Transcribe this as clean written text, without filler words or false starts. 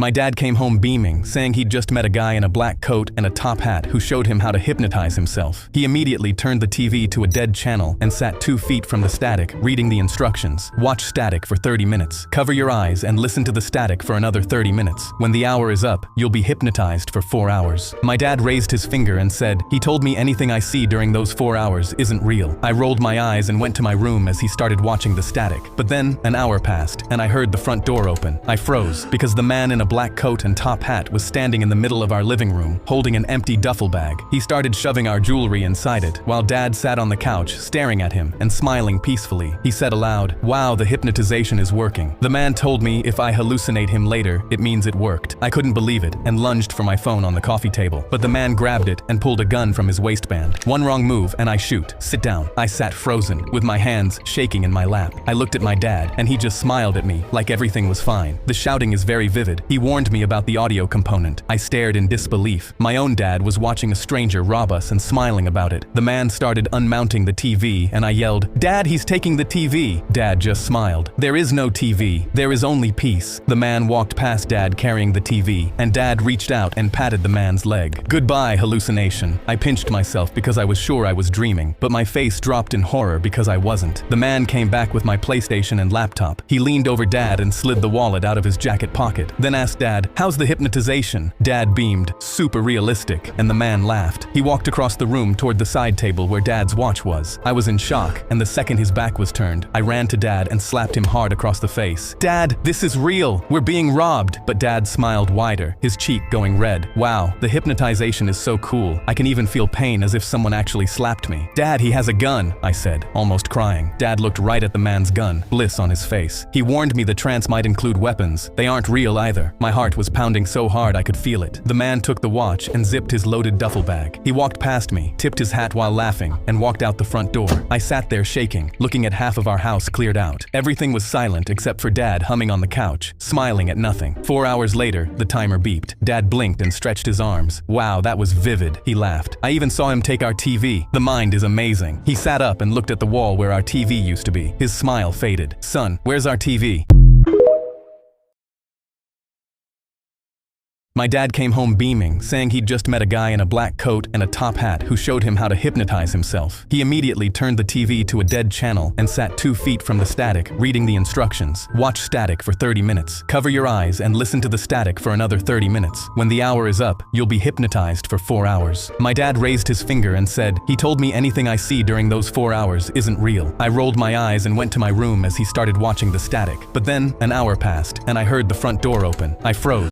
My dad came home beaming, saying he'd just met a guy in a black coat and a top hat who showed him how to hypnotize himself. He immediately turned the TV to a dead channel and sat 2 feet from the static, reading the instructions. Watch static for 30 minutes. Cover your eyes and listen to the static for another 30 minutes. When the hour is up, you'll be hypnotized for 4 hours. My dad raised his finger and said, "He told me anything I see during those 4 hours isn't real." I rolled my eyes and went to my room as he started watching the static. But then, an hour passed, and I heard the front door open. I froze, because the man in a black coat and top hat was standing in the middle of our living room, holding an empty duffel bag. He started shoving our jewelry inside it, while Dad sat on the couch, staring at him and smiling peacefully. He said aloud, "Wow, the hypnotization is working." The man told me if I hallucinate him later, it means it worked. I couldn't believe it and lunged for my phone on the coffee table, but the man grabbed it and pulled a gun from his waistband. One wrong move and I shoot. "Sit down." I sat frozen, with my hands shaking in my lap. I looked at my dad, and he just smiled at me, like everything was fine. The shouting is very vivid. He warned me about the audio component. I stared in disbelief. My own dad was watching a stranger rob us and smiling about it. The man started unmounting the TV, and I yelled, "Dad, he's taking the TV." Dad just smiled. "There is no TV. There is only peace." The man walked past Dad carrying the TV, and Dad reached out and patted the man's leg. "Goodbye, hallucination." I pinched myself because I was sure I was dreaming, but my face dropped in horror because I wasn't. The man came back with my PlayStation and laptop. He leaned over Dad and slid the wallet out of his jacket pocket, then asked Dad, "How's the hypnotization?" Dad beamed, "Super realistic," and the man laughed. He walked across the room toward the side table where Dad's watch was. I was in shock, and the second his back was turned, I ran to Dad and slapped him hard across the face. "Dad, this is real! We're being robbed!" But Dad smiled wider, his cheek going red. "Wow, the hypnotization is so cool. I can even feel pain as if someone actually slapped me." "Dad, he has a gun," I said, almost crying. Dad looked right at the man's gun, bliss on his face. He warned me the trance might include weapons. They aren't real either. My heart was pounding so hard I could feel it. The man took the watch and zipped his loaded duffel bag. He walked past me, tipped his hat while laughing, and walked out the front door. I sat there shaking, looking at half of our house cleared out. Everything was silent except for Dad humming on the couch, smiling at nothing. 4 hours later, the timer beeped. Dad blinked and stretched his arms. "Wow, that was vivid," he laughed. "I even saw him take our TV. The mind is amazing." He sat up and looked at the wall where our TV used to be. His smile faded. "Son, where's our TV?" My dad came home beaming, saying he'd just met a guy in a black coat and a top hat who showed him how to hypnotize himself. He immediately turned the TV to a dead channel and sat 2 feet from the static, reading the instructions. Watch static for 30 minutes. Cover your eyes and listen to the static for another 30 minutes. When the hour is up, you'll be hypnotized for 4 hours. My dad raised his finger and said, "He told me anything I see during those 4 hours isn't real." I rolled my eyes and went to my room as he started watching the static. But then, an hour passed, and I heard the front door open. I froze.